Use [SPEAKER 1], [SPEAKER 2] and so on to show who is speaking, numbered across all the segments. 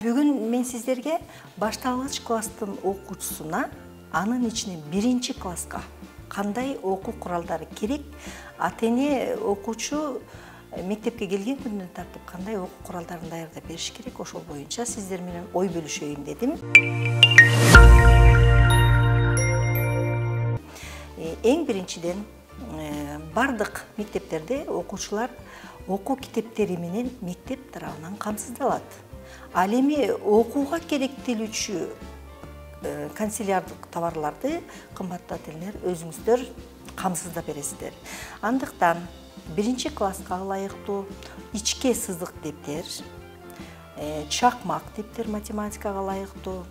[SPEAKER 1] Бүгүн мен сиздерге башталгыч класстын окуучусуна, анын ичинен 1-класска кандай окуу куралдары керек, ата-эне окуучу мектепке келген күндөн тартып кандай окуу куралдарын даярдап бериш керек, ошол боюнча сиздер менен ой бөлүшөйүн дедим. Эң биринчиден бардык мектептерде окуучулар окуу китептери менен мектеп тарабынан камсыздалат. Ал эми окууга керектелүүчү канцеляриялык товарларды кымбаттуу ата-энелер өзүңүздөр камсыздап бересиздер. Андыктан 1-класска ылайыктуу ичке сызык дептер, чакмак дептер математикага ылайыктуу,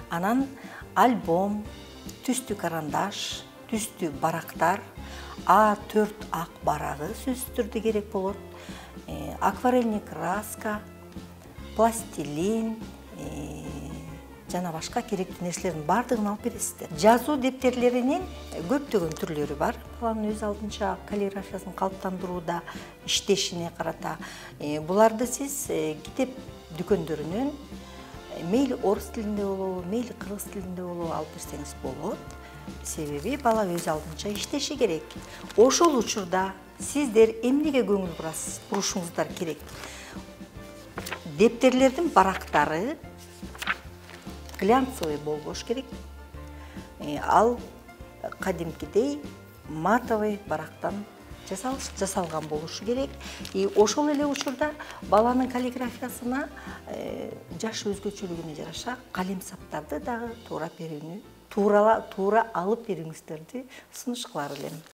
[SPEAKER 1] анан альбом, түстүү карандаш, түстүү барактар, А4 ак барагы сөзсүз түрдө керек болот, акварельный краска, пластилин, жана башка керектүү нерселердин бардыгын алып бересиздер. Жазуу дептерлеринин көптөгөн түрлөрү бар. Баланын өз алдынча каллиграфиясын калыптандырууда иштешине карата. Буларды сиз китеп дүкөндөрүнөн мейли орус тилинде болобу, мейли кыргыз тилинде болобу алып берсеңиз болот. Себеби бала өз алдынча иштеши керек. Ошол учурда сиздер эмнеге көңүл бурушуңуздар керек? Дептерлердин барактары глянцевый болбош керек. Ал кадимкидей матовый барактан жасалган болушу керек. Ошол эле учурда баланын каллиграфиясына жаш өзгөчөлүгүнө жараша калем саптарды дагы туура алып берүүңүздөрдү сунуш кылар элем.